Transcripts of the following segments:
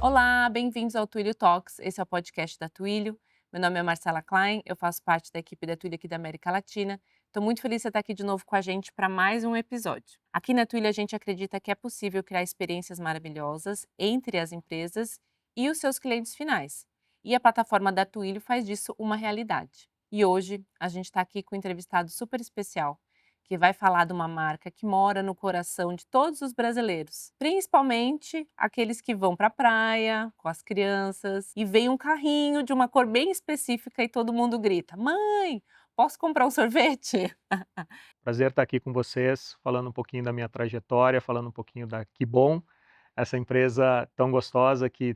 Olá, bem-vindos ao Twilio Talks. Esse é o podcast da Twilio. Meu nome é Marcela Klein, eu faço parte da equipe da Twilio aqui da América Latina. Estou muito feliz de você estar aqui de novo com a gente para mais um episódio. Aqui na Twilio a gente acredita que é possível criar experiências maravilhosas entre as empresas e os seus clientes finais. E a plataforma da Twilio faz disso uma realidade. E hoje a gente está aqui com um entrevistado super especial que vai falar de uma marca que mora no coração de todos os brasileiros, principalmente aqueles que vão para a praia com as crianças e vem um carrinho de uma cor bem específica e todo mundo grita: "Mãe, posso comprar um sorvete?" Prazer estar aqui com vocês, falando um pouquinho da minha trajetória, falando um pouquinho da Que Bom, essa empresa tão gostosa que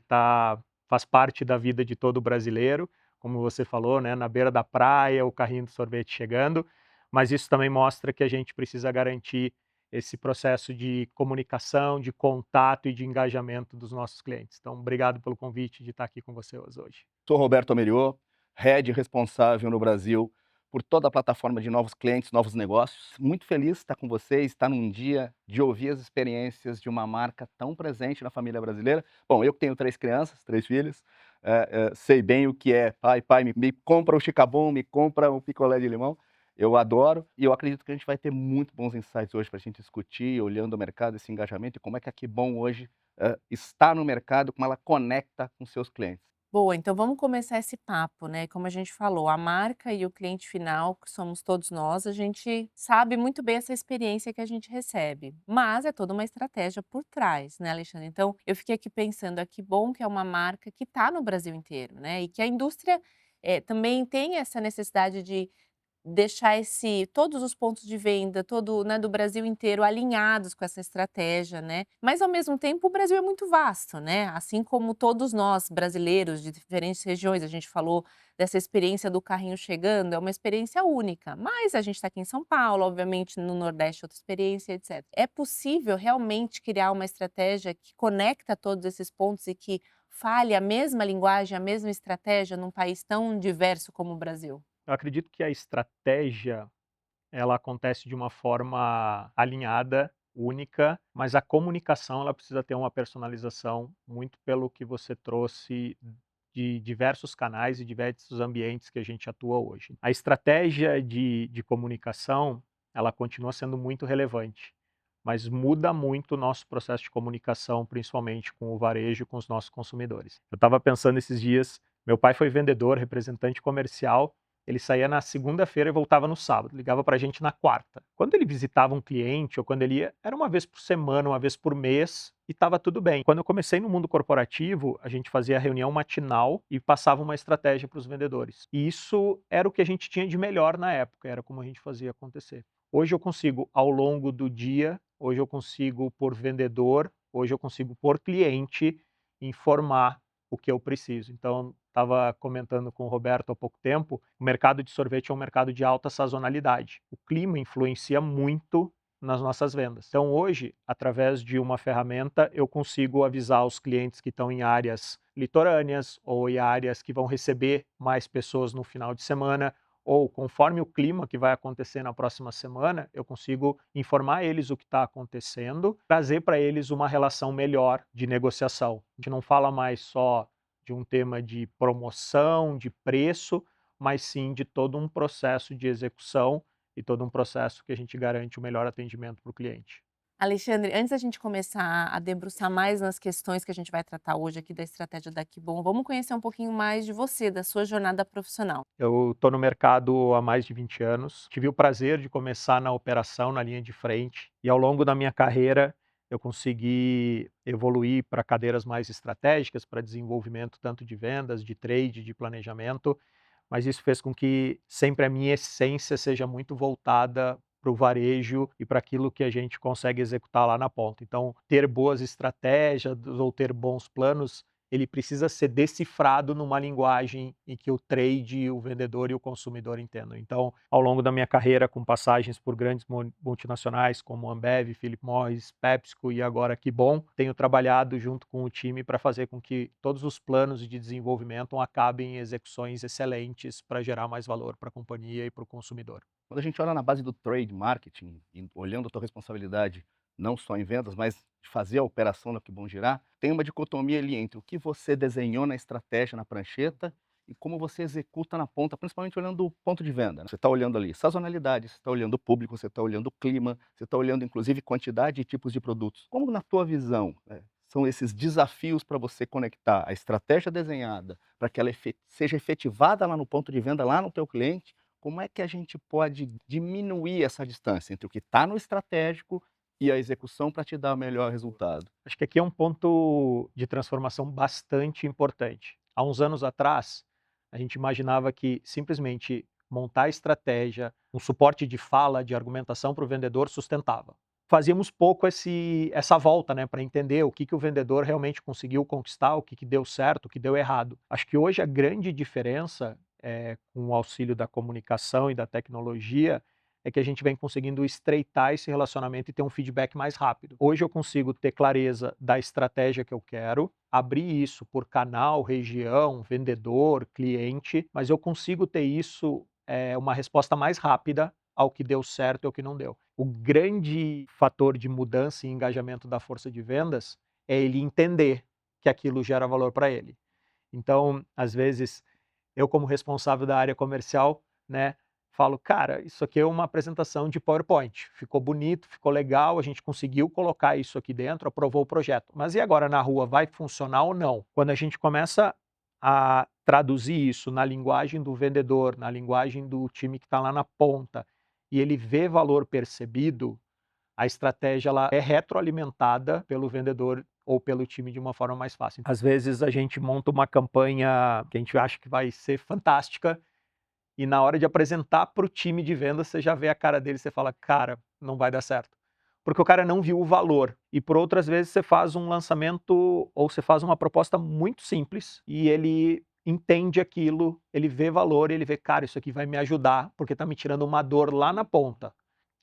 faz parte da vida de todo brasileiro, como você falou, né, na beira da praia, o carrinho de sorvete chegando, mas isso também mostra que a gente precisa garantir esse processo de comunicação, de contato e de engajamento dos nossos clientes. Então, obrigado pelo convite de estar aqui com vocês hoje. Sou Roberto Ameriô, head responsável no Brasil por toda a plataforma de novos clientes, novos negócios. Muito feliz de estar com vocês, estar num dia de ouvir as experiências de uma marca tão presente na família brasileira. Bom, eu que tenho 3 crianças, 3 filhos, sei bem o que é pai, me compra o Chicabum, me compra o picolé de limão. Eu adoro e eu acredito que a gente vai ter muito bons insights hoje para a gente discutir, olhando o mercado, esse engajamento e como é que a Que Bom hoje está no mercado, como ela conecta com seus clientes. Boa, então vamos começar esse papo, né? Como a gente falou, a marca e o cliente final, que somos todos nós, a gente sabe muito bem essa experiência que a gente recebe, mas é toda uma estratégia por trás, né, Alexandre? Então, eu fiquei aqui pensando, que bom que é uma marca que está no Brasil inteiro, né? E que a indústria também tem essa necessidade de deixar todos os pontos de venda, todo, né, do Brasil inteiro alinhados com essa estratégia, né. Mas ao mesmo tempo o Brasil é muito vasto, né, assim como todos nós brasileiros de diferentes regiões, a gente falou dessa experiência do carrinho chegando, é uma experiência única, mas a gente está aqui em São Paulo, obviamente no Nordeste outra experiência, etcétera. É possível realmente criar uma estratégia que conecta todos esses pontos e que fale a mesma linguagem, a mesma estratégia num país tão diverso como o Brasil? Eu acredito que a estratégia ela acontece de uma forma alinhada, única, mas a comunicação ela precisa ter uma personalização muito pelo que você trouxe de diversos canais e diversos ambientes que a gente atua hoje. A estratégia de comunicação, ela continua sendo muito relevante, mas muda muito o nosso processo de comunicação, principalmente com o varejo e com os nossos consumidores. Eu estava pensando esses dias, meu pai foi vendedor, representante comercial, ele saía na segunda-feira e voltava no sábado, ligava para a gente na quarta. Quando ele visitava um cliente ou quando ele ia, era uma vez por semana, uma vez por mês e estava tudo bem. Quando eu comecei no mundo corporativo, a gente fazia reunião matinal e passava uma estratégia para os vendedores. E isso era o que a gente tinha de melhor na época, era como a gente fazia acontecer. Hoje eu consigo, ao longo do dia, hoje eu consigo, por vendedor, hoje eu consigo, por cliente, informar o que eu preciso. Então, estava comentando com o Roberto há pouco tempo, o mercado de sorvete é um mercado de alta sazonalidade. O clima influencia muito nas nossas vendas. Então, hoje, através de uma ferramenta, eu consigo avisar os clientes que estão em áreas litorâneas ou em áreas que vão receber mais pessoas no final de semana, ou conforme o clima que vai acontecer na próxima semana, eu consigo informar eles o que está acontecendo, trazer para eles uma relação melhor de negociação. A gente não fala mais só de um tema de promoção, de preço, mas sim de todo um processo de execução e todo um processo que a gente garante o melhor atendimento para o cliente. Alexandre, antes da gente começar a debruçar mais nas questões que a gente vai tratar hoje aqui da estratégia da Kibon, vamos conhecer um pouquinho mais de você, da sua jornada profissional. Eu estou no mercado há mais de 20 anos. Tive o prazer de começar na operação, na linha de frente, e ao longo da minha carreira eu consegui evoluir para cadeiras mais estratégicas, para desenvolvimento tanto de vendas, de trade, de planejamento, mas isso fez com que sempre a minha essência seja muito voltada para o varejo e para aquilo que a gente consegue executar lá na ponta. Então, ter boas estratégias ou ter bons planos ele precisa ser decifrado numa linguagem em que o trade, o vendedor e o consumidor entendam. Então, ao longo da minha carreira, com passagens por grandes multinacionais como Ambev, Philip Morris, PepsiCo e agora Que Bom, tenho trabalhado junto com o time para fazer com que todos os planos de desenvolvimento acabem em execuções excelentes para gerar mais valor para a companhia e para o consumidor. Quando a gente olha na base do trade marketing, olhando a tua responsabilidade não só em vendas, mas de fazer a operação da Que Bom Girar, tem uma dicotomia ali entre o que você desenhou na estratégia, na prancheta, e como você executa na ponta, principalmente olhando o ponto de venda, né. Você está olhando ali sazonalidade, você está olhando o público, você está olhando o clima, você está olhando inclusive quantidade e tipos de produtos. Como na tua visão, são esses desafios para você conectar a estratégia desenhada, para que ela seja efetivada lá no ponto de venda, lá no teu cliente, como é que a gente pode diminuir essa distância entre o que está no estratégico e a execução para te dar o melhor resultado? Acho que aqui é um ponto de transformação bastante importante. Há uns anos atrás, a gente imaginava que simplesmente montar a estratégia, um suporte de fala, de argumentação para o vendedor sustentava. Fazíamos pouco essa volta, né, para entender o que o vendedor realmente conseguiu conquistar, o que deu certo, o que deu errado. Acho que hoje a grande diferença, com o auxílio da comunicação e da tecnologia, é que a gente vem conseguindo estreitar esse relacionamento e ter um feedback mais rápido. Hoje eu consigo ter clareza da estratégia que eu quero, abrir isso por canal, região, vendedor, cliente, mas eu consigo ter isso, uma resposta mais rápida ao que deu certo e ao que não deu. O grande fator de mudança e engajamento da força de vendas é ele entender que aquilo gera valor para ele. Então, às vezes, eu como responsável da área comercial, né, falo: "Cara, isso aqui é uma apresentação de PowerPoint, ficou bonito, ficou legal, a gente conseguiu colocar isso aqui dentro, aprovou o projeto, mas e agora na rua, vai funcionar ou não?". Quando a gente começa a traduzir isso na linguagem do vendedor, na linguagem do time que está lá na ponta, e ele vê valor percebido, a estratégia ela é retroalimentada pelo vendedor ou pelo time de uma forma mais fácil. Às vezes a gente monta uma campanha que a gente acha que vai ser fantástica e na hora de apresentar para o time de vendas você já vê a cara dele e você fala: "Cara, não vai dar certo". Porque o cara não viu o valor. E por outras vezes você faz um lançamento ou você faz uma proposta muito simples e ele entende aquilo, ele vê valor, ele vê: "Cara, isso aqui vai me ajudar, porque está me tirando uma dor lá na ponta".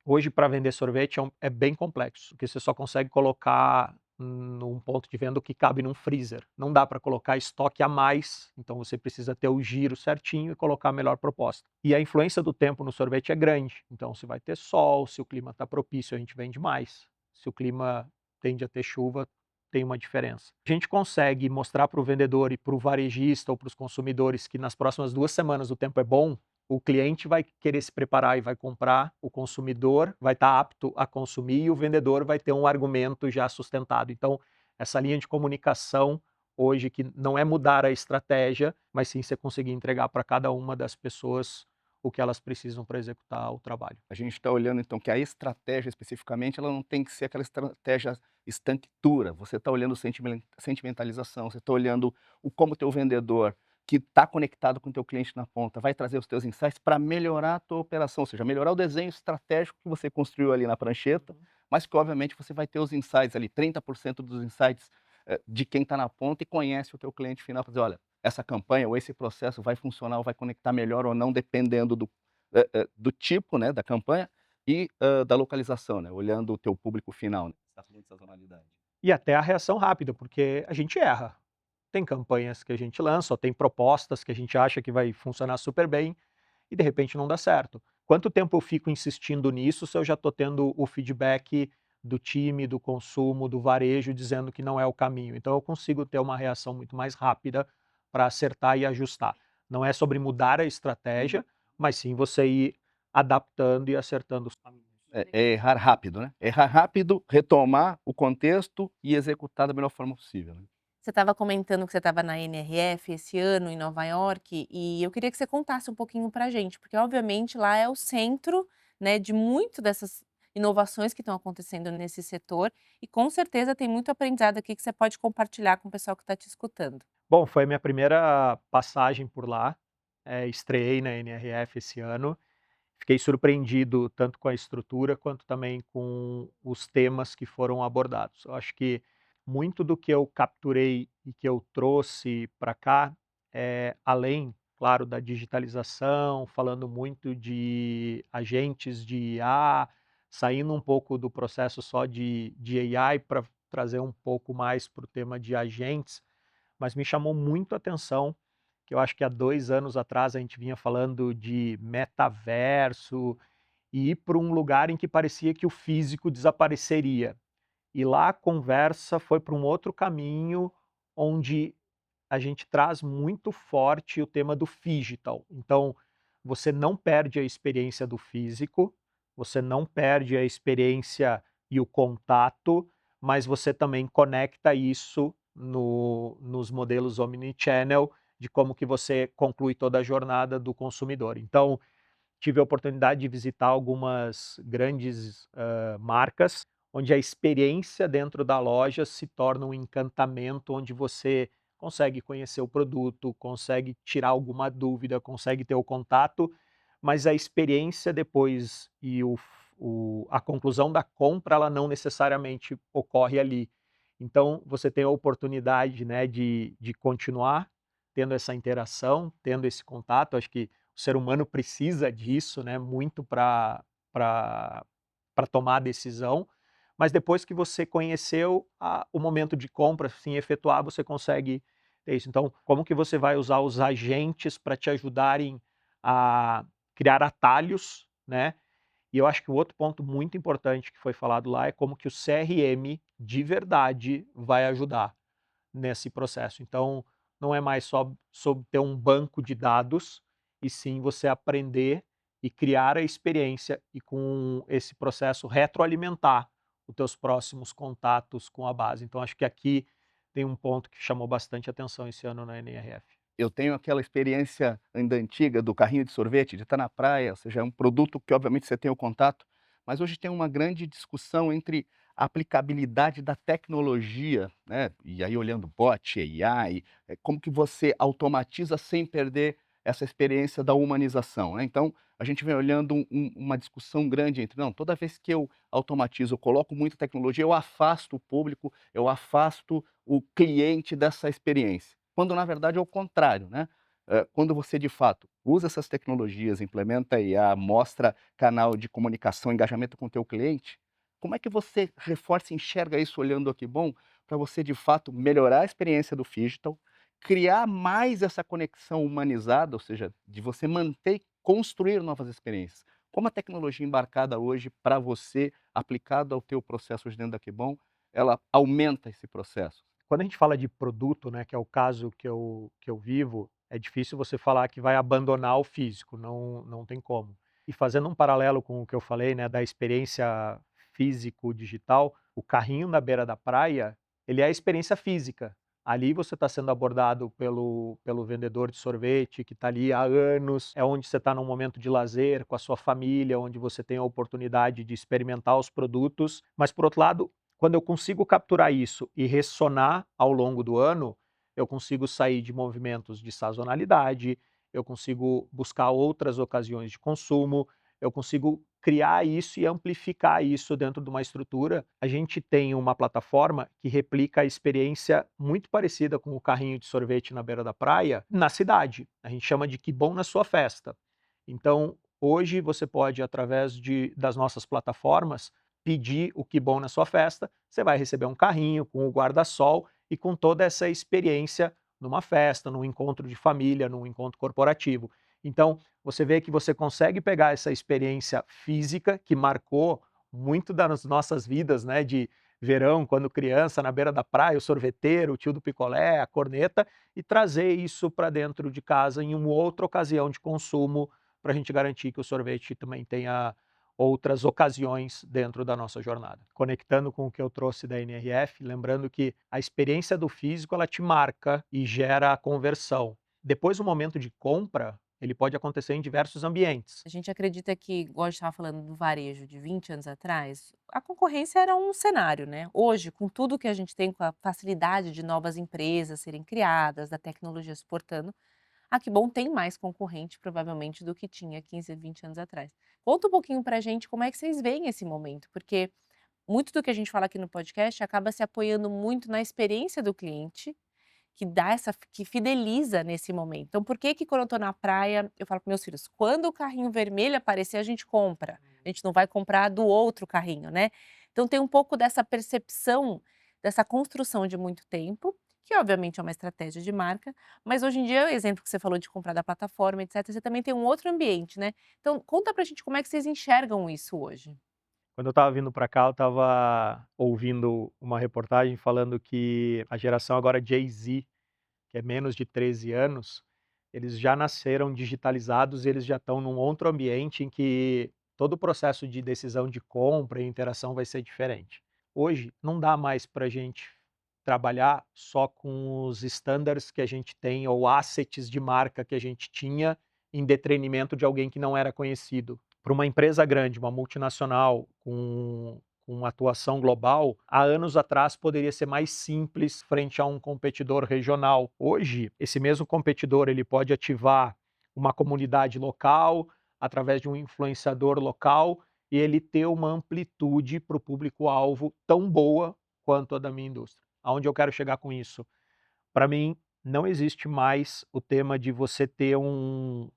Hoje para vender sorvete é bem complexo, porque você só consegue colocar num ponto de venda o que cabe num freezer. Não dá para colocar estoque a mais, então você precisa ter o giro certinho e colocar a melhor proposta. E a influência do tempo no sorvete é grande, então se vai ter sol, se o clima está propício, a gente vende mais. Se o clima tende a ter chuva, tem uma diferença. A gente consegue mostrar para o vendedor e para o varejista ou para os consumidores que nas próximas 2 semanas o tempo é bom, o cliente vai querer se preparar e vai comprar, o consumidor vai estar apto a consumir e o vendedor vai ter um argumento já sustentado. Então, essa linha de comunicação hoje que não é mudar a estratégia, mas sim você conseguir entregar para cada uma das pessoas o que elas precisam para executar o trabalho. A gente está olhando então que a estratégia especificamente, ela não tem que ser aquela estratégia estanque-tura, você está olhando sentimentalização, você está olhando o como teu vendedor, que está conectado com o teu cliente na ponta, vai trazer os teus insights para melhorar a tua operação, ou seja, melhorar o desenho estratégico que você construiu ali na prancheta, mas que obviamente você vai ter os insights ali, 30% dos insights, de quem está na ponta e conhece o teu cliente final, para dizer: "Olha, essa campanha ou esse processo vai funcionar ou vai conectar melhor ou não, dependendo do tipo, né, da campanha e, da localização, né, olhando o teu público final, né, você tá falando de sazonalidade. E até a reação rápida, porque a gente erra. Tem campanhas que a gente lança, ou tem propostas que a gente acha que vai funcionar super bem e de repente não dá certo. Quanto tempo eu fico insistindo nisso se eu já estou tendo o feedback do time, do consumo, do varejo dizendo que não é o caminho? Então eu consigo ter uma reação muito mais rápida para acertar e ajustar. Não é sobre mudar a estratégia, mas sim você ir adaptando e acertando os caminhos. É errar rápido, né, errar rápido, retomar o contexto e executar da melhor forma possível, né. Você estava comentando que você estava na NRF esse ano em Nova York, e eu queria que você contasse um pouquinho pra gente, porque obviamente lá é o centro, né, de muito dessas inovações que estão acontecendo nesse setor, e com certeza tem muito aprendizado aqui que você pode compartilhar com o pessoal que está te escutando. Bom, foi a minha primeira passagem por lá, estreei na NRF esse ano. Fiquei surpreendido tanto com a estrutura quanto também com os temas que foram abordados. Eu acho que muito do que eu capturei e que eu trouxe para cá, além, claro, da digitalização, falando muito de agentes de IA, saindo um pouco do processo só de AI para trazer um pouco mais para o tema de agentes, mas me chamou muito a atenção que eu acho que há 2 anos atrás a gente vinha falando de metaverso e ir para um lugar em que parecia que o físico desapareceria. E lá a conversa foi para um outro caminho, onde a gente traz muito forte o tema do phygital. Então, você não perde a experiência do físico, você não perde a experiência e o contato, mas você também conecta isso nos modelos omnichannel, de como que você conclui toda a jornada do consumidor. Então, tive a oportunidade de visitar algumas grandes, marcas, onde a experiência dentro da loja se torna um encantamento, onde você consegue conhecer o produto, consegue tirar alguma dúvida, consegue ter o contato, mas a experiência depois e a conclusão da compra, ela não necessariamente ocorre ali. Então, você tem a oportunidade, né, de continuar tendo essa interação, tendo esse contato. Acho que o ser humano precisa disso, né, muito para tomar a decisão, mas depois que você conheceu o momento de compra, sim, efetuar, você consegue ter isso. Então, como que você vai usar os agentes para te ajudarem a criar atalhos, né? E eu acho que o outro ponto muito importante que foi falado lá é como que o CRM de verdade vai ajudar nesse processo. Então, não é mais só sobre ter um banco de dados, e sim você aprender e criar a experiência e com esse processo retroalimentar os teus próximos contatos com a base. Então acho que aqui tem um ponto que chamou bastante atenção esse ano na NRF. Eu tenho aquela experiência ainda antiga do carrinho de sorvete, de estar na praia, ou seja, é um produto que obviamente você tem o contato, mas hoje tem uma grande discussão entre a aplicabilidade da tecnologia, né, e aí olhando bot, AI, como que você automatiza sem perder essa experiência da humanização, né. Então, a gente vem olhando uma discussão grande entre: "Não, toda vez que eu automatizo, eu coloco muita tecnologia, eu afasto o público, eu afasto o cliente dessa experiência", quando na verdade é o contrário, né. Quando você de fato usa essas tecnologias, implementa IA, mostra canal de comunicação, engajamento com o teu cliente, como é que você reforça e enxerga isso olhando aqui bom, para você de fato melhorar a experiência do phygital, criar mais essa conexão humanizada, ou seja, de você manter e construir novas experiências. Como a tecnologia embarcada hoje para você, aplicado ao teu processo hoje dentro da Bom, ela aumenta esse processo? Quando a gente fala de produto, né, que é o caso que eu vivo, é difícil você falar que vai abandonar o físico, não tem como. E fazendo um paralelo com o que eu falei, né, da experiência físico-digital, o carrinho na beira da praia, ele é a experiência física. Ali você está sendo abordado pelo vendedor de sorvete que está ali há anos, é onde você está num momento de lazer com a sua família, onde você tem a oportunidade de experimentar os produtos, mas por outro lado, quando eu consigo capturar isso e ressonar ao longo do ano, eu consigo sair de movimentos de sazonalidade, eu consigo buscar outras ocasiões de consumo, eu consigo criar isso e amplificar isso dentro de uma estrutura. A gente tem uma plataforma que replica a experiência muito parecida com o carrinho de sorvete na beira da praia, na cidade. A gente chama de Que Bom na Sua Festa. Então, hoje você pode, através das nossas plataformas, pedir o Que Bom na Sua Festa, você vai receber um carrinho com o guarda-sol e com toda essa experiência numa festa, num encontro de família, num encontro corporativo. Então, você vê que você consegue pegar essa experiência física que marcou muito das nossas vidas, né, de verão, quando criança, na beira da praia, o sorveteiro, o tio do picolé, a corneta, e trazer isso para dentro de casa em uma outra ocasião de consumo, para a gente garantir que o sorvete também tenha outras ocasiões dentro da nossa jornada. Conectando com o que eu trouxe da NRF, lembrando que a experiência do físico ela te marca e gera a conversão. Depois, o momento de compra, ele pode acontecer em diversos ambientes. A gente acredita que, igual a gente estava falando do varejo de 20 anos atrás, a concorrência era um cenário, né. Hoje, com tudo que a gente tem, com a facilidade de novas empresas serem criadas, da tecnologia suportando, a Que Bom tem mais concorrente, provavelmente, do que tinha 15, 20 anos atrás. Conta um pouquinho pra gente como é que vocês veem esse momento, porque muito do que a gente fala aqui no podcast acaba se apoiando muito na experiência do cliente, que dá essa que fideliza nesse momento. Então por que que quando eu tô na praia, eu falo para meus filhos: "Quando o carrinho vermelho aparecer, a gente compra, a gente não vai comprar do outro carrinho", né. Então tem um pouco dessa percepção, dessa construção de muito tempo, que obviamente é uma estratégia de marca, mas hoje em dia, o exemplo que você falou de comprar da plataforma, etcétera, você também tem um outro ambiente, né. Então conta pra gente como é que vocês enxergam isso hoje. Quando eu estava vindo para cá, eu estava ouvindo uma reportagem falando que a geração agora Jay-Z, que é menos de 13 anos, eles já nasceram digitalizados e eles já estão num outro ambiente em que todo o processo de decisão de compra e interação vai ser diferente. Hoje, não dá mais para a gente trabalhar só com os standards que a gente tem ou assets de marca que a gente tinha em detrimento de alguém que não era conhecido. Para uma empresa grande, uma multinacional com atuação global, há anos atrás poderia ser mais simples frente a um competidor regional. Hoje, esse mesmo competidor ele pode ativar uma comunidade local através de um influenciador local e ele ter uma amplitude para o público-alvo tão boa quanto a da minha indústria. Aonde eu quero chegar com isso? Para mim, não existe mais o tema de você ter um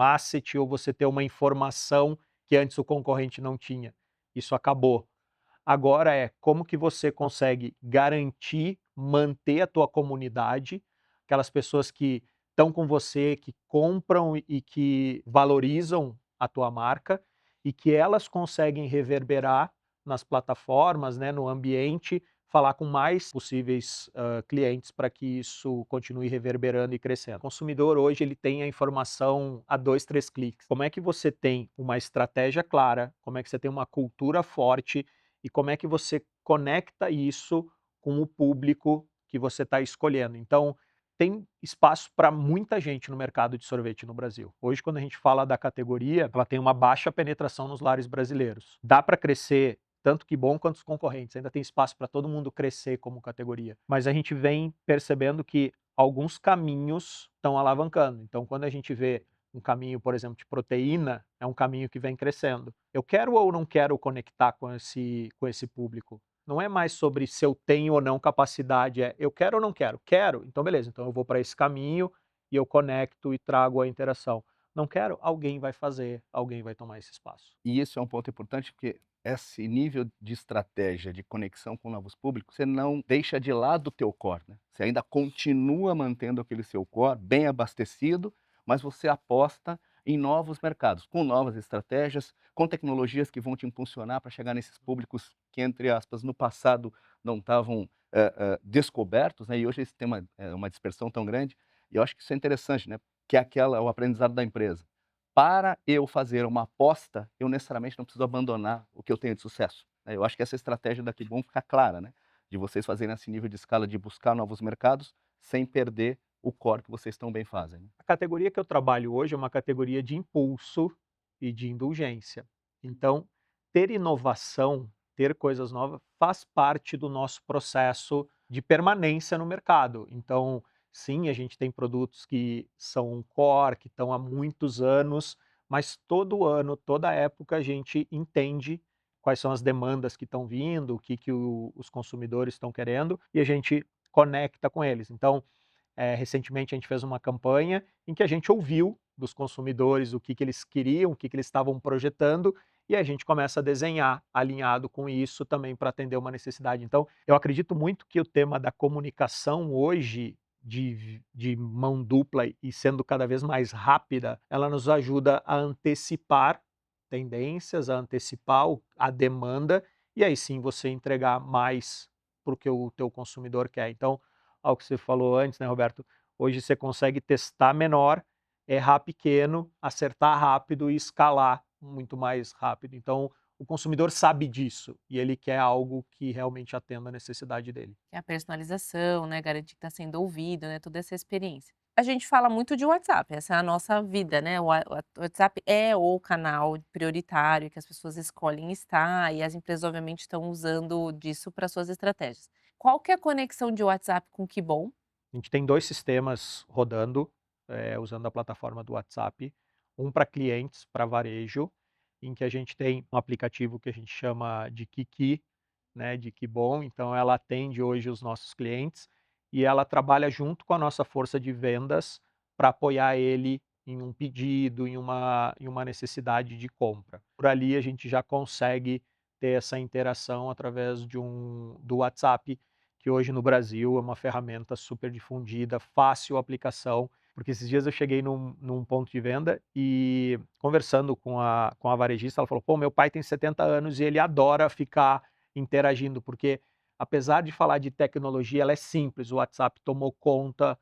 asset ou você ter uma informação que antes o concorrente não tinha. Isso acabou. Agora é como que você consegue garantir, manter a tua comunidade, aquelas pessoas que estão com você, que compram e que valorizam a tua marca e que elas conseguem reverberar nas plataformas, né, no ambiente, falar com mais possíveis clientes para que isso continue reverberando e crescendo. O consumidor hoje ele tem a informação a 2, 3 cliques. Como é que você tem uma estratégia clara? Como é que você tem uma cultura forte? E como é que você conecta isso com o público que você está escolhendo. Então, tem espaço para muita gente no mercado de sorvete no Brasil. Hoje, quando a gente fala da categoria, ela tem uma baixa penetração nos lares brasileiros. Dá para crescer tanto que bom quanto os concorrentes, ainda tem espaço para todo mundo crescer como categoria. Mas a gente vem percebendo que alguns caminhos estão alavancando. Então, quando a gente vê um caminho, por exemplo, de proteína, é um caminho que vem crescendo. Eu quero ou não quero conectar com esse público? Não é mais sobre se eu tenho ou não capacidade, é eu quero ou não quero? Quero, então beleza, então eu vou para esse caminho e eu conecto e trago a interação. Não quero? Alguém vai fazer, alguém vai tomar esse espaço. E isso é um ponto importante, porque esse nível de estratégia de conexão com novos públicos, você não deixa de lado o teu core, né. Você ainda continua mantendo aquele seu core bem abastecido, mas você aposta em novos mercados, com novas estratégias, com tecnologias que vão te impulsionar para chegar nesses públicos que, entre aspas, no passado não estavam, descobertos, né, e hoje eles têm uma dispersão tão grande. E eu acho que isso é interessante, né, que é aquela o aprendizado da empresa. Para eu fazer uma aposta, eu necessariamente não preciso abandonar o que eu tenho de sucesso, né. Eu acho que essa estratégia da Kibon fica clara, né, de vocês fazerem esse nível de escala de buscar novos mercados, sem perder o core que vocês tão bem fazem, né. A categoria que eu trabalho hoje é uma categoria de impulso e de indulgência. Então, ter inovação, ter coisas novas, faz parte do nosso processo de permanência no mercado. Então, sim, a gente tem produtos que são um core, que estão há muitos anos, mas todo ano, toda época, a gente entende quais são as demandas que estão vindo, o que, os consumidores estão querendo, e a gente conecta com eles. Então, recentemente a gente fez uma campanha em que a gente ouviu dos consumidores o que eles queriam, o que eles estavam projetando, e a gente começa a desenhar alinhado com isso também para atender uma necessidade. Então, eu acredito muito que o tema da comunicação hoje, de mão dupla e sendo cada vez mais rápida, ela nos ajuda a antecipar tendências, a antecipar a demanda, e aí sim você entregar mais para o que o teu consumidor quer. Então, ao que você falou antes, né, Roberto, hoje você consegue testar menor, errar pequeno, acertar rápido e escalar muito mais rápido. Então, o consumidor sabe disso e ele quer algo que realmente atenda a necessidade dele. Que é a personalização, né, garantir que está sendo ouvido, né, toda essa experiência. A gente fala muito de WhatsApp, essa é a nossa vida, né, o WhatsApp é o canal prioritário que as pessoas escolhem estar e as empresas obviamente estão usando disso para suas estratégias. Qual que é a conexão de WhatsApp com Que Bom? A gente tem 2 sistemas rodando, usando a plataforma do WhatsApp, um para clientes, para varejo, em que a gente tem um aplicativo que a gente chama de Kiki, né, de Que Bom, então ela atende hoje os nossos clientes e ela trabalha junto com a nossa força de vendas para apoiar ele em um pedido, em uma necessidade de compra. Por ali a gente já consegue ter essa interação através do WhatsApp, que hoje no Brasil é uma ferramenta super difundida, fácil aplicação Porque esses dias eu cheguei num ponto de venda e conversando com a varejista, ela falou: "Pô, meu pai tem 70 anos e ele adora ficar interagindo, porque apesar de falar de tecnologia, ela é simples, o WhatsApp tomou conta,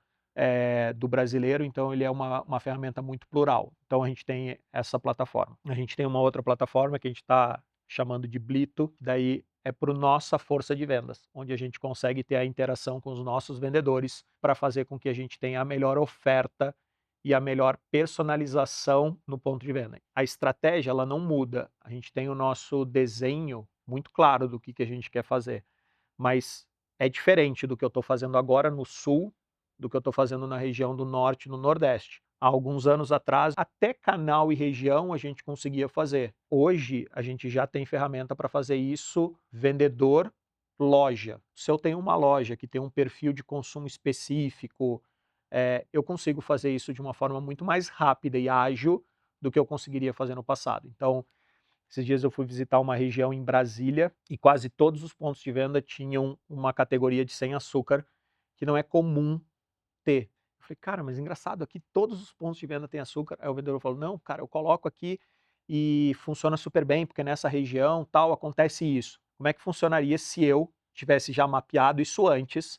do brasileiro, então ele é uma ferramenta muito plural". Então a gente tem essa plataforma. A gente tem uma outra plataforma que a gente está chamando de Blito, daí é para nossa força de vendas, onde a gente consegue ter a interação com os nossos vendedores para fazer com que a gente tenha a melhor oferta e a melhor personalização no ponto de venda. A estratégia ela não muda, a gente tem o nosso desenho muito claro do que a gente quer fazer, mas é diferente do que eu estou fazendo agora no sul, do que eu estou fazendo na região do norte e no nordeste. Há alguns anos atrás, até canal e região a gente conseguia fazer. Hoje, a gente já tem ferramenta para fazer isso vendedor, loja. Se eu tenho uma loja que tem um perfil de consumo específico, eu consigo fazer isso de uma forma muito mais rápida e ágil do que eu conseguiria fazer no passado. Então, esses dias eu fui visitar uma região em Brasília e quase todos os pontos de venda tinham uma categoria de sem açúcar, que não é comum ter. Eu falei: "Cara, mas engraçado, aqui todos os pontos de venda têm açúcar". Aí o vendedor falou: "Não, cara, eu coloco aqui e funciona super bem, porque nessa região, tal, acontece isso". Como é que funcionaria se eu tivesse já mapeado isso antes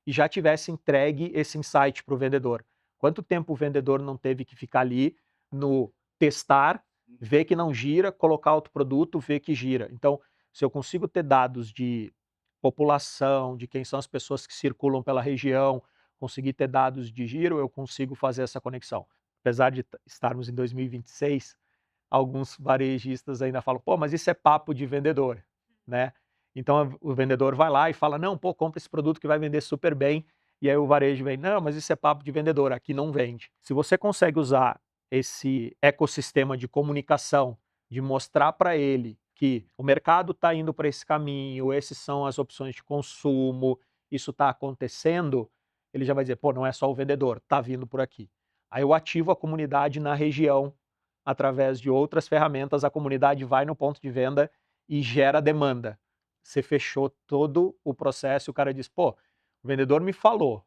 e já tivesse entregue esse insight para o vendedor? Quanto tempo o vendedor não teve que ficar ali no testar, ver que não gira, colocar outro produto, ver que gira. Então, se eu consigo ter dados de população, de quem são as pessoas que circulam pela região, conseguir ter dados de giro, eu consigo fazer essa conexão. Apesar de estarmos em 2026, alguns varejistas ainda falam: "Pô, mas isso é papo de vendedor", né. Então o vendedor vai lá e fala: "Não, pô, compra esse produto que vai vender super bem", e aí o varejo vem: "Não, mas isso é papo de vendedor, aqui não vende". Se você consegue usar esse ecossistema de comunicação, de mostrar para ele que o mercado está indo para esse caminho, essas são as opções de consumo, isso está acontecendo, ele já vai dizer: "Pô, não é só o vendedor, está vindo por aqui". Aí eu ativo a comunidade na região, através de outras ferramentas, a comunidade vai no ponto de venda e gera demanda. Você fechou todo o processo e o cara diz: "Pô, o vendedor me falou,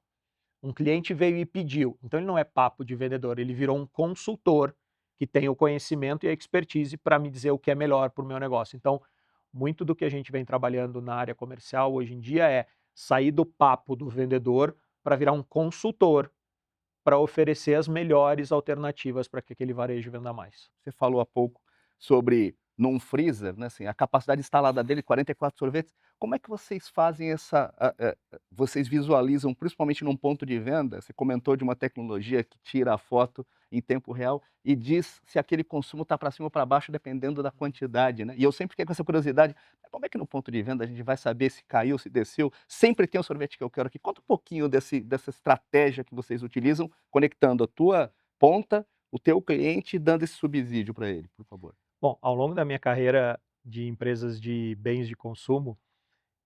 um cliente veio e pediu". Então ele não é papo de vendedor, ele virou um consultor que tem o conhecimento e a expertise para me dizer o que é melhor para o meu negócio. Então, muito do que a gente vem trabalhando na área comercial hoje em dia é sair do papo do vendedor para virar um consultor para oferecer as melhores alternativas para que aquele varejo venda mais. Você falou há pouco sobre num freezer, né, assim, a capacidade instalada dele, 44 sorvetes. Como é que vocês fazem vocês visualizam, principalmente num ponto de venda, você comentou de uma tecnologia que tira a foto em tempo real e diz se aquele consumo está para cima ou para baixo, dependendo da quantidade, né. E eu sempre fiquei com essa curiosidade, como é que no ponto de venda a gente vai saber se caiu, se desceu? Sempre tem o sorvete que eu quero aqui. Conta um pouquinho dessa estratégia que vocês utilizam, conectando a tua ponta, o teu cliente, dando esse subsídio para ele, por favor. Bom, ao longo da minha carreira de empresas de bens de consumo,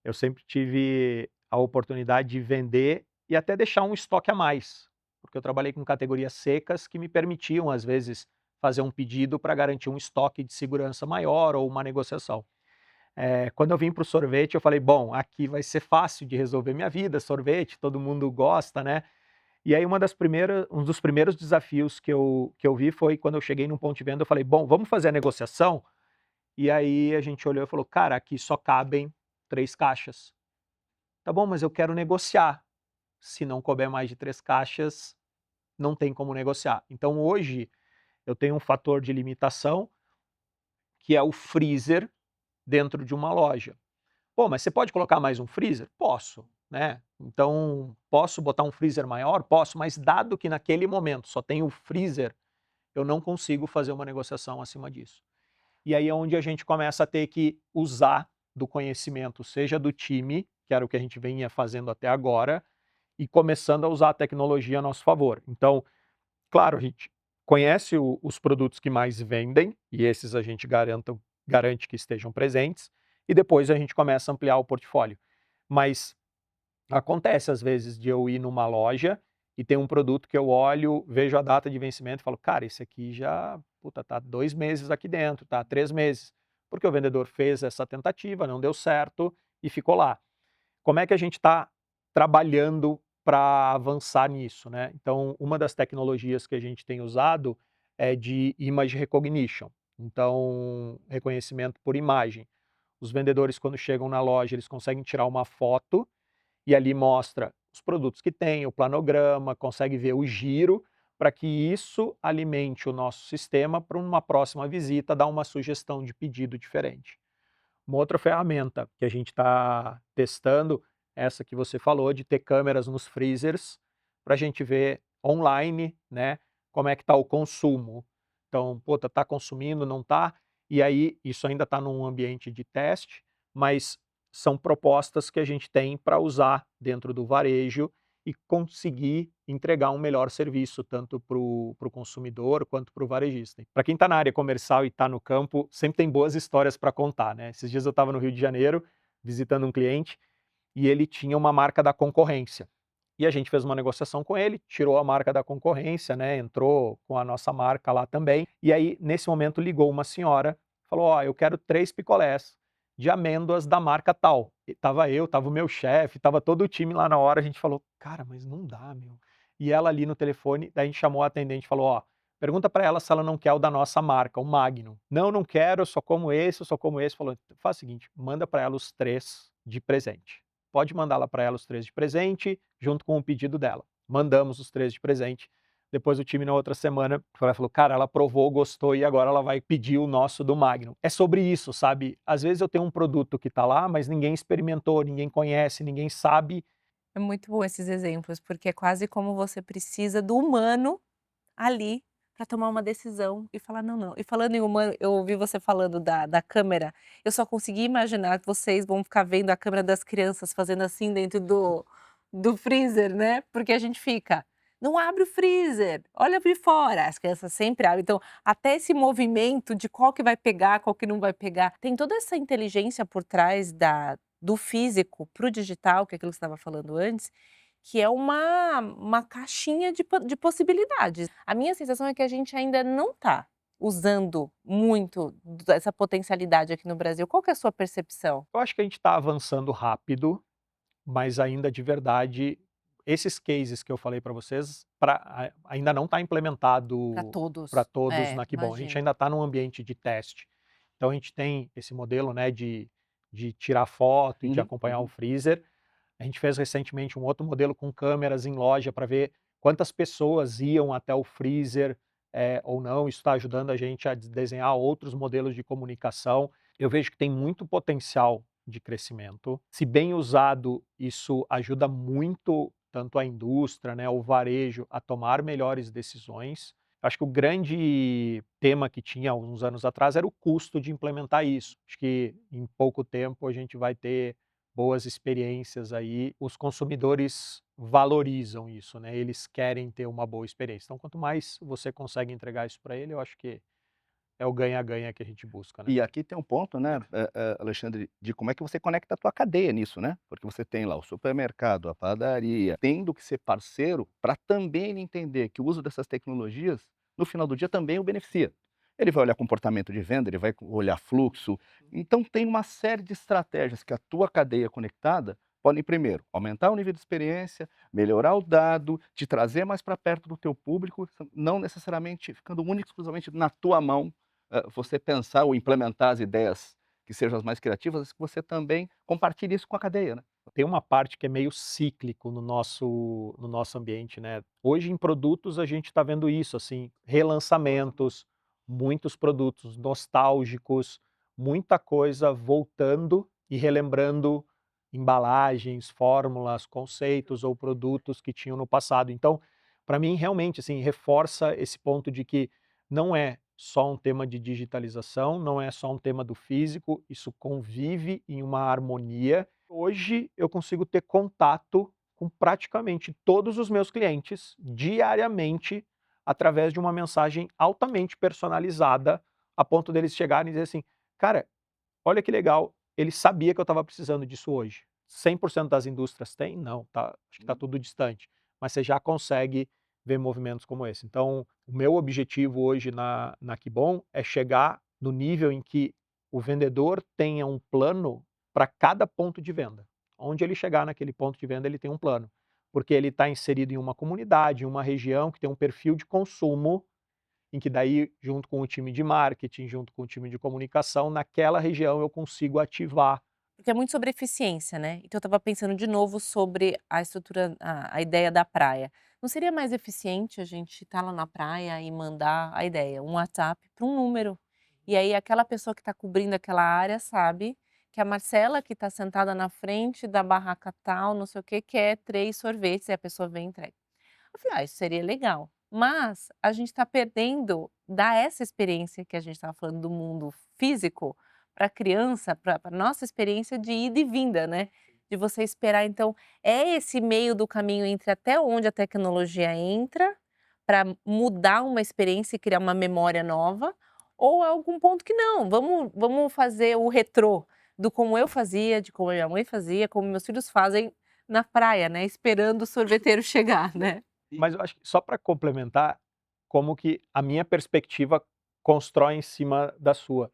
eu sempre tive a oportunidade de vender e até deixar um estoque a mais, porque eu trabalhei com categorias secas que me permitiam, às vezes, fazer um pedido para garantir um estoque de segurança maior ou uma negociação. Quando eu vim para o sorvete, eu falei: bom, aqui vai ser fácil de resolver minha vida, sorvete, todo mundo gosta, né? E aí um dos primeiros desafios que eu vi foi quando eu cheguei num ponto de venda, eu falei: bom, vamos fazer a negociação? E aí a gente olhou e falou: cara, aqui só cabem 3 caixas. Tá bom, mas eu quero negociar. Se não couber mais de 3 caixas, não tem como negociar. Então hoje eu tenho um fator de limitação, que é o freezer dentro de uma loja. Pô, mas você pode colocar mais um freezer? Posso, né. Então, posso botar um freezer maior? Posso, mas dado que naquele momento só tem o freezer, eu não consigo fazer uma negociação acima disso. E aí é onde a gente começa a ter que usar do conhecimento, seja do time, que era o que a gente vinha fazendo até agora, e começando a usar a tecnologia a nosso favor. Então, claro, a gente conhece os produtos que mais vendem, e esses a gente garante que estejam presentes, e depois a gente começa a ampliar o portfólio. Mas acontece às vezes de eu ir numa loja e tem um produto que eu olho, vejo a data de vencimento e falo: "Cara, esse aqui já, puta, tá 2 meses aqui dentro, tá 3 meses", porque o vendedor fez essa tentativa, não deu certo e ficou lá. Como é que a gente está trabalhando para avançar nisso, né. Então, uma das tecnologias que a gente tem usado é de image recognition, então reconhecimento por imagem. Os vendedores, quando chegam na loja, eles conseguem tirar uma foto e ali mostra os produtos que tem, o planograma, consegue ver o giro, para que isso alimente o nosso sistema para uma próxima visita dar uma sugestão de pedido diferente. Uma outra ferramenta que a gente está testando, essa que você falou, de ter câmeras nos freezers, para a gente ver online, né, como é que está o consumo. Então, pô, tá consumindo, não tá? E aí, isso ainda está num ambiente de teste, mas são propostas que a gente tem para usar dentro do varejo e conseguir entregar um melhor serviço, tanto para o consumidor quanto para o varejista. Para quem está na área comercial e está no campo, sempre tem boas histórias para contar, né? Esses dias eu estava no Rio de Janeiro, visitando um cliente, e ele tinha uma marca da concorrência. E a gente fez uma negociação com ele, tirou a marca da concorrência, né? Entrou com a nossa marca lá também. E aí, nesse momento, ligou uma senhora, falou: Ó, eu quero 3 picolés de amêndoas da marca tal. E tava eu, tava o meu chefe, tava todo o time lá na hora. A gente falou: cara, mas não dá, meu. E ela ali no telefone, daí a gente chamou a atendente e falou: Ó, pergunta para ela se ela não quer o da nossa marca, o Magnum. Não, não quero, eu só como esse, eu só como esse. Falou: faz o seguinte, manda para ela os 3 de presente. Pode mandar lá para ela os 3 de presente, junto com o pedido dela. Mandamos os 3 de presente. Depois o time na outra semana falou: cara, ela provou, gostou e agora ela vai pedir o nosso do Magnum. É sobre isso, sabe? Às vezes eu tenho um produto que está lá, mas ninguém experimentou, ninguém conhece, ninguém sabe. É muito bom esses exemplos, porque é quase como você precisa do humano ali para tomar uma decisão e falar: "Não, não". E falando em humano, eu ouvi você falando da câmera, eu só consegui imaginar que vocês vão ficar vendo a câmera das crianças fazendo assim dentro do freezer, né, porque a gente fica: "Não abre o freezer, olha de fora", as crianças sempre abrem, então até esse movimento de qual que vai pegar, qual que não vai pegar, tem toda essa inteligência por trás do físico para o digital, que é aquilo que você estava falando antes, que é uma caixinha de possibilidades. A minha sensação é que a gente ainda não está usando muito dessa potencialidade aqui no Brasil. Qual que é a sua percepção? Eu acho que a gente está avançando rápido, mas ainda de verdade, esses cases que eu falei para vocês, ainda não está Para implementado para todos. todos É, na Kibon. A gente imagino. ainda está num ambiente de teste. Então a gente tem esse modelo, né, de tirar foto e de Uhum, acompanhar o uhum. freezer. A gente fez recentemente um outro modelo com câmeras em loja para ver quantas pessoas iam até o freezer, ou não. Isso está ajudando a gente a desenhar outros modelos de comunicação. Eu vejo que tem muito potencial de crescimento. Se bem usado, isso ajuda muito tanto a indústria, né, o varejo a tomar melhores decisões. Acho que o grande tema que tinha há uns anos atrás era o custo de implementar isso. Acho que em pouco tempo a gente vai ter boas experiências aí. Os consumidores valorizam isso, né? Eles querem ter uma boa experiência. Então, quanto mais você consegue entregar isso para ele, eu acho que é o ganha-ganha que a gente busca, né? E aqui tem um ponto, né, Alexandre, de como é que você conecta a tua cadeia nisso, né, porque você tem lá o supermercado, a padaria, tendo que ser parceiro para também ele entender que o uso dessas tecnologias, no final do dia, também o beneficia. Ele vai olhar comportamento de venda, ele vai olhar fluxo, então tem uma série de estratégias que a tua cadeia conectada podem, primeiro, aumentar o nível de experiência, melhorar o dado, te trazer mais para perto do teu público, não necessariamente ficando único e exclusivamente na tua mão, você pensar ou implementar as ideias que sejam as mais criativas, que você também compartilhe isso com a cadeia, né. Tem uma parte que é meio cíclico no nosso ambiente, né. Hoje em produtos a gente está vendo isso, assim, relançamentos, muitos produtos nostálgicos, muita coisa voltando e relembrando embalagens, fórmulas, conceitos ou produtos que tinham no passado. Então, para mim realmente, assim, reforça esse ponto de que não é só um tema de digitalização, não é só um tema do físico, isso convive em uma harmonia. Hoje eu consigo ter contato com praticamente todos os meus clientes diariamente através de uma mensagem altamente personalizada, a ponto deles chegarem e dizer assim: "Cara, olha que legal, ele sabia que eu estava precisando disso hoje". 100% das indústrias têm? Não, tá, acho que está tudo distante, mas você já consegue ver movimentos como esse. Então, o meu objetivo hoje na Kibon é chegar no nível em que o vendedor tenha um plano para cada ponto de venda. Onde ele chegar naquele ponto de venda, ele tem um plano. porque ele está inserido em uma comunidade, em uma região que tem um perfil de consumo, em que daí, junto com o time de marketing, junto com o time de comunicação, naquela região eu consigo ativar. Porque é muito sobre eficiência, né. Então eu estava pensando de novo sobre a estrutura a ideia da praia. Não seria mais eficiente a gente estar lá na praia e mandar a ideia, um WhatsApp para um número, e aí aquela pessoa que está cobrindo aquela área sabe que a Marcela que está sentada na frente da barraca tal, não sei o quê, quer 3 sorvetes, e a pessoa vem e entrega. Eu falei: "Ah, isso seria legal", mas a gente está perdendo dar essa experiência que a gente estava falando do mundo físico para a criança, para a nossa experiência de ida e vinda, né, de você esperar. Então, é esse meio do caminho entre até onde a tecnologia entra, para mudar uma experiência e criar uma memória nova, ou é algum ponto que não, vamos fazer o retrô do como eu fazia, de como minha mãe fazia, como meus filhos fazem na praia, né, esperando o sorveteiro chegar, né. Mas eu acho que só para complementar, como que a minha perspectiva constrói em cima da sua.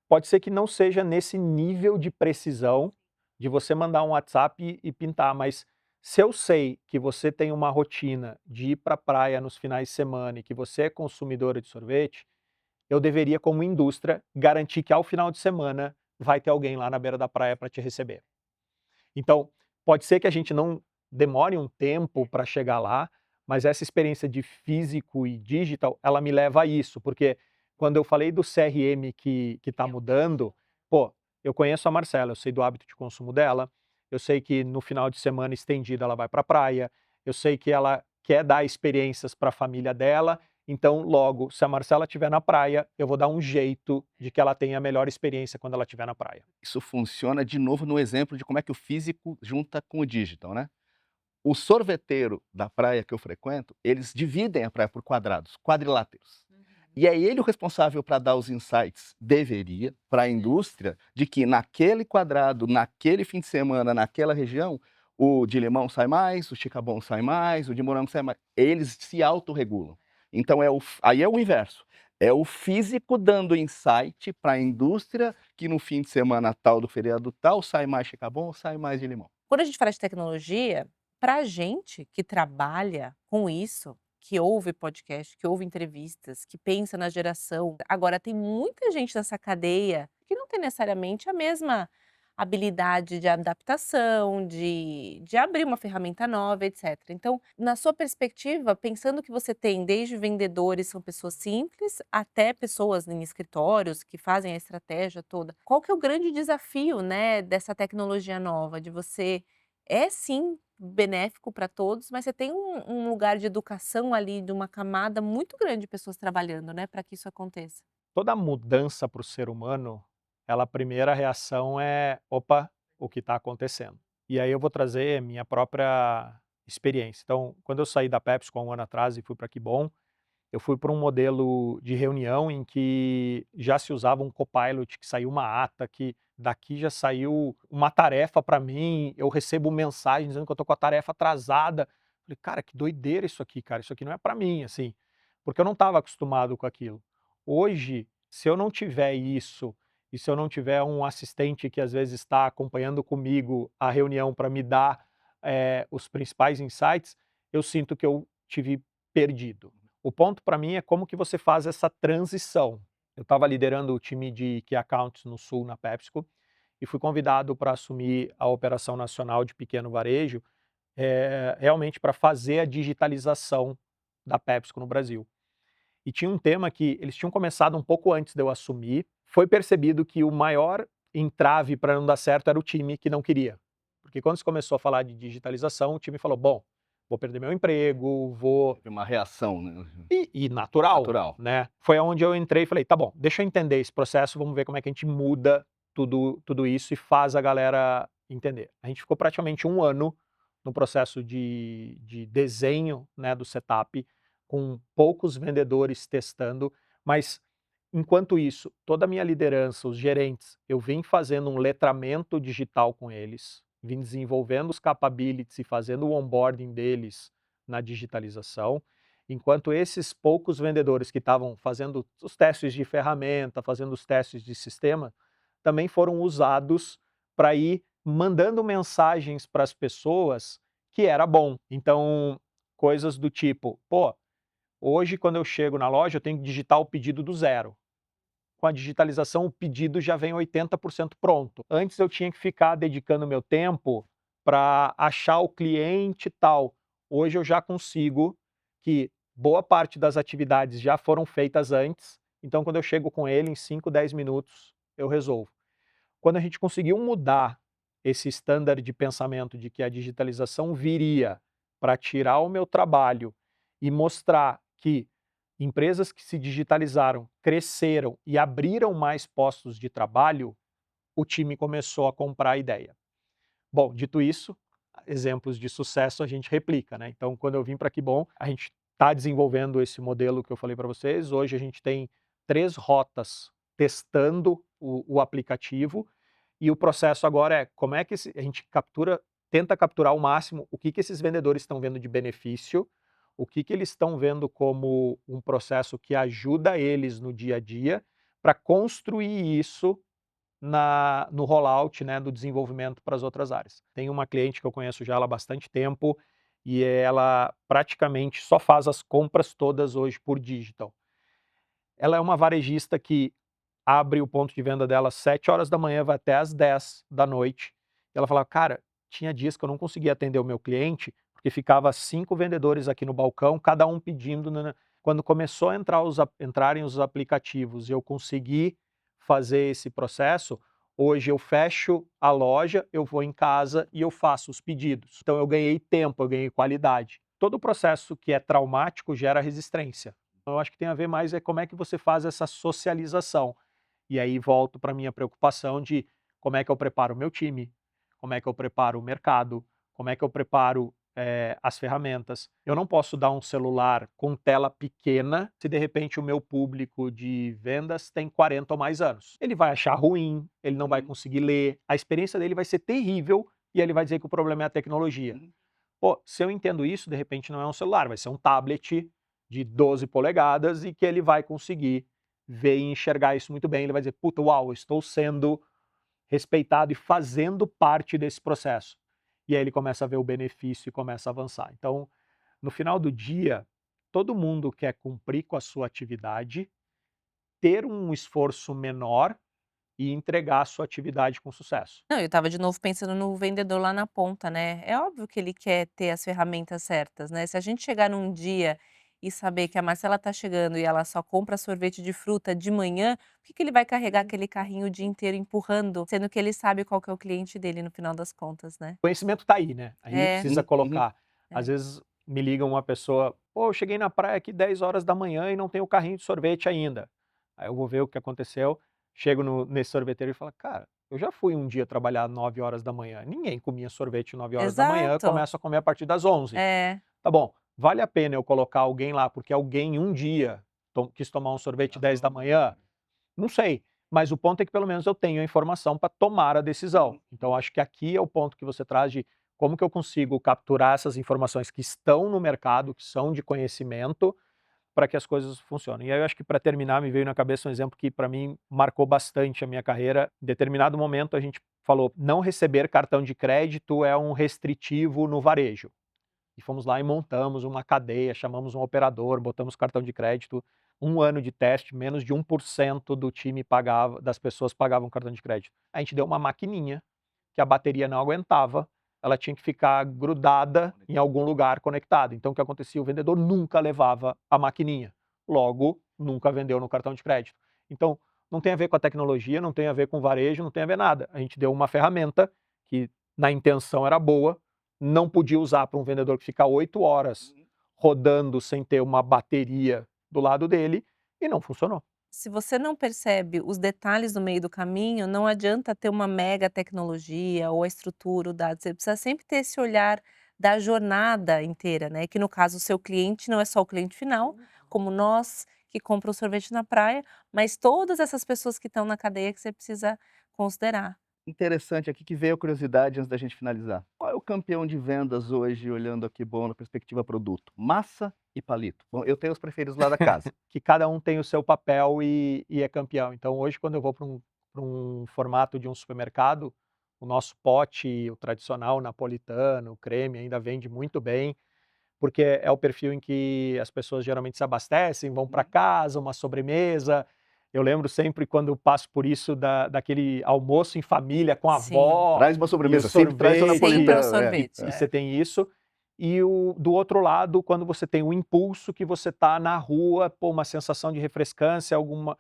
Pode ser que não seja nesse nível de precisão de você mandar um WhatsApp e pintar, mas se eu sei que você tem uma rotina de ir para a praia nos finais de semana e que você é consumidora de sorvete, eu deveria, como indústria, garantir que ao final de semana vai ter alguém lá na beira da praia para te receber. Então, pode ser que a gente não demore um tempo para chegar lá, mas essa experiência de físico e digital, ela me leva a isso, porque quando eu falei do CRM que está mudando, pô, eu conheço a Marcela, eu sei do hábito de consumo dela, eu sei que no final de semana estendido ela vai para a praia, eu sei que ela quer dar experiências para a família dela, então logo, se a Marcela estiver na praia, eu vou dar um jeito de que ela tenha a melhor experiência quando ela estiver na praia. Isso funciona de novo no exemplo de como é que o físico junta com o digital, né. O sorveteiro da praia que eu frequento, eles dividem a praia por quadrados, quadriláteros. E é ele o responsável para dar os insights, deveria, para a indústria, de que naquele quadrado, naquele fim de semana, naquela região, o de limão sai mais, o chicabon sai mais, o de morango sai mais. Eles se autorregulam. Então aí é o inverso. É o físico dando insight para a indústria que no fim de semana tal do feriado tal sai mais chicabon, sai mais de limão. Quando a gente fala de tecnologia, para a gente que trabalha com isso, que ouve podcast, que ouve entrevistas, que pensa na geração, agora tem muita gente nessa cadeia que não tem necessariamente a mesma habilidade de adaptação, de abrir uma ferramenta nova, etc. Então, na sua perspectiva, pensando que você tem desde vendedores, são pessoas simples, até pessoas em escritórios que fazem a estratégia toda, qual que é o grande desafio, né, dessa tecnologia nova? De você é sim benéfico para todos, mas você tem um lugar de educação ali, de uma camada muito grande de pessoas trabalhando, né, para que isso aconteça. Toda mudança para o ser humano, ela a primeira reação é: "Opa, o que está acontecendo?". E aí eu vou trazer minha própria experiência. Então, quando eu saí da PepsiCo há 1 ano atrás e fui para a Kibon, eu fui para um modelo de reunião em que já se usava um copilot, que saiu uma ata, que daqui já saiu uma tarefa para mim, eu recebo mensagem dizendo que eu estou com a tarefa atrasada. Falei: "Cara, que doideira isso aqui, cara, isso aqui não é para mim", assim, porque eu não estava acostumado com aquilo. Hoje, se eu não tiver isso, e se eu não tiver um assistente que às vezes está acompanhando comigo a reunião para me dar, os principais insights, eu sinto que eu tive perdido. O ponto para mim é como que você faz essa transição. Eu estava liderando o time de Key Accounts no Sul, na PepsiCo, e fui convidado para assumir a operação nacional de pequeno varejo, realmente para fazer a digitalização da PepsiCo no Brasil. E tinha um tema que eles tinham começado um pouco antes de eu assumir, foi percebido que o maior entrave para não dar certo era o time que não queria. Porque quando se começou a falar de digitalização, o time falou: "Bom, vou perder meu emprego, vou". Teve uma reação, né, E natural, natural. né. Foi aonde eu entrei e falei: "Tá bom, deixa eu entender esse processo, vamos ver como é que a gente muda tudo isso e faz a galera entender". A gente ficou praticamente 1 ano no processo de desenho, né, do setup, com poucos vendedores testando, mas enquanto isso, toda a minha liderança, os gerentes, eu vim fazendo um letramento digital com eles, vim desenvolvendo os capabilities e fazendo o onboarding deles na digitalização. Enquanto esses poucos vendedores que estavam fazendo os testes de ferramenta, fazendo os testes de sistema, também foram usados para ir mandando mensagens para as pessoas que era bom. Então, coisas do tipo, pô, hoje quando eu chego na loja eu tenho que digitar o pedido do zero. Com a digitalização o pedido já vem 80% pronto. Antes eu tinha que ficar dedicando meu tempo para achar o cliente e tal. Hoje eu já consigo que boa parte das atividades já foram feitas antes, então quando eu chego com ele em 5, 10 minutos eu resolvo. Quando a gente conseguiu mudar esse standard de pensamento de que a digitalização viria para tirar o meu trabalho e mostrar que empresas que se digitalizaram, cresceram e abriram mais postos de trabalho, o time começou a comprar a ideia. Bom, dito isso, exemplos de sucesso a gente replica, né? Então, quando eu vim para Kibon, a gente está desenvolvendo esse modelo que eu falei para vocês. Hoje a gente tem 3 rotas testando o aplicativo e o processo agora é como é que a gente tenta capturar ao máximo o que esses vendedores estão vendo de benefício, o que eles estão vendo como um processo que ajuda eles no dia a dia, para construir isso no rollout, né, do desenvolvimento para as outras áreas. Tem uma cliente que eu conheço já há bastante tempo e ela praticamente só faz as compras todas hoje por digital. Ela é uma varejista que abre o ponto de venda dela às 7 horas da manhã, vai até às 10 da noite. E ela fala, cara, tinha dias que eu não conseguia atender o meu cliente, porque ficava 5 vendedores aqui no balcão, cada um pedindo. Quando começou a entrarem os aplicativos e eu consegui fazer esse processo, hoje eu fecho a loja, eu vou em casa e eu faço os pedidos. Então eu ganhei tempo, eu ganhei qualidade. Todo o processo que é traumático gera resistência. Então, eu acho que tem a ver mais é como é que você faz essa socialização. E aí volto para a minha preocupação de como é que eu preparo o meu time, como é que eu preparo o mercado, como é que eu preparo as ferramentas. Eu não posso dar um celular com tela pequena se de repente o meu público de vendas tem 40 ou mais anos. Ele vai achar ruim, ele não vai conseguir ler, a experiência dele vai ser terrível e ele vai dizer que o problema é a tecnologia. Pô, se eu entendo isso, de repente não é um celular, vai ser um tablet de 12 polegadas e que ele vai conseguir ver e enxergar isso muito bem. Ele vai dizer, puta, uau, eu estou sendo respeitado e fazendo parte desse processo. E aí ele começa a ver o benefício e começa a avançar. Então, no final do dia, todo mundo quer cumprir com a sua atividade, ter um esforço menor e entregar a sua atividade com sucesso. Não, eu estava de novo pensando no vendedor lá na ponta, né. É óbvio que ele quer ter as ferramentas certas, né. Se a gente chegar num dia e saber que a Marcela tá chegando e ela só compra sorvete de fruta de manhã, por que ele vai carregar aquele carrinho o dia inteiro empurrando, sendo que ele sabe qual que é o cliente dele no final das contas, né. O conhecimento está aí, né? A gente É, precisa colocar. Às é. vezes me liga uma pessoa, pô, eu cheguei na praia aqui 10 horas da manhã e não tenho o carrinho de sorvete ainda. Aí eu vou ver o que aconteceu, chego nesse sorveteiro e falo, cara, eu já fui um dia trabalhar 9 horas da manhã, ninguém comia sorvete 9 horas da manhã, Exato. começa a comer a partir das 11. É. Tá bom, vale a pena eu colocar alguém lá, porque alguém um dia quis tomar um sorvete 10 da manhã? Não sei, mas o ponto é que pelo menos eu tenho a informação para tomar a decisão. Então acho que aqui é o ponto que você traz de como que eu consigo capturar essas informações que estão no mercado, que são de conhecimento, para que as coisas funcionem. E aí eu acho que para terminar me veio na cabeça um exemplo que para mim marcou bastante a minha carreira. Em determinado momento a gente falou, não receber cartão de crédito é um restritivo no varejo. E fomos lá e montamos uma cadeia, chamamos um operador, botamos cartão de crédito, 1 ano de teste, menos de 1% do time pagava, das pessoas pagavam cartão de crédito. A gente deu uma maquininha que a bateria não aguentava, ela tinha que ficar grudada em algum lugar conectada. Então o que acontecia? O vendedor nunca levava a maquininha, logo nunca vendeu no cartão de crédito. Então não tem a ver com a tecnologia, não tem a ver com o varejo, não tem a ver nada. A gente deu uma ferramenta que na intenção era boa, não podia usar para um vendedor que fica 8 horas rodando sem ter uma bateria do lado dele e não funcionou. Se você não percebe os detalhes no meio do caminho, não adianta ter uma mega tecnologia ou a estrutura, o dado, você precisa sempre ter esse olhar da jornada inteira, né, que no caso o seu cliente não é só o cliente final, como nós que compram o sorvete na praia, mas todas essas pessoas que estão na cadeia que você precisa considerar. Interessante aqui que veio a curiosidade antes da gente finalizar. Qual é o campeão de vendas hoje, olhando aqui bom na perspectiva produto? Massa e palito? Bom, eu tenho os preferidos lá da casa. Que cada um tem o seu papel e é campeão. Então hoje quando eu vou para um formato de um supermercado, O nosso pote, o tradicional napolitano, o creme ainda vende muito bem, porque é o perfil em que as pessoas geralmente se abastecem, vão para casa, uma sobremesa. Eu lembro sempre quando eu passo por isso daquele almoço em família com a Sim, avó Traz uma e o sobremesa, sempre traz o sorvete, sempre é o napolitano, sorvete, e você tem isso. E do outro lado, quando você tem o impulso que você tá na rua, pô, uma sensação de refrescância, alguma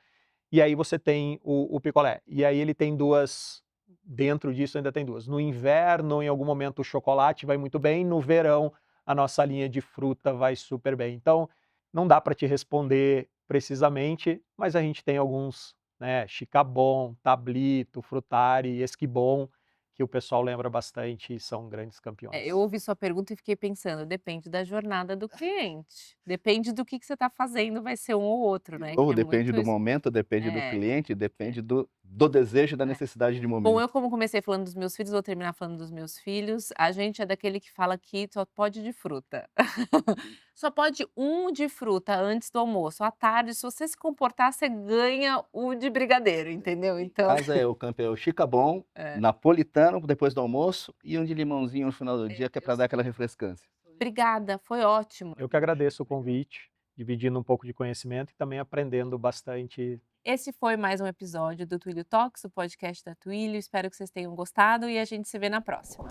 e aí você tem o picolé. E aí ele tem duas, dentro disso ainda tem duas. No inverno, em algum momento, o chocolate vai muito bem, no verão, a nossa linha de fruta vai super bem. Então, não dá para te responder precisamente, mas a gente tem alguns, né, Chicabon, Tablito, Frutari, Esquibon, que o pessoal lembra bastante e são grandes Eu campeões. ouvi sua pergunta e fiquei pensando, depende da jornada do cliente, depende do que você está fazendo, vai ser um ou outro, De né, que novo, é depende muito do isso. momento, depende do É, cliente, é, depende do desejo e da é. necessidade de Bom, momento. eu como comecei falando dos meus filhos, vou terminar falando dos meus filhos. A gente é daquele que fala que só pode de fruta. Só pode um de fruta antes do almoço. À tarde, se você se comportar, você ganha o de brigadeiro, entendeu? Então, Casa é o campeão Chicabon, é, napolitano depois do almoço e um de limãozinho no final do dia, que é eu para dar sou. aquela refrescância. Obrigada, foi ótimo. Eu que agradeço o convite, dividindo um pouco de conhecimento e também aprendendo bastante. Esse foi mais um episódio do Twilio Talks, o podcast da Twilio. Espero que vocês tenham gostado e a gente se vê na próxima.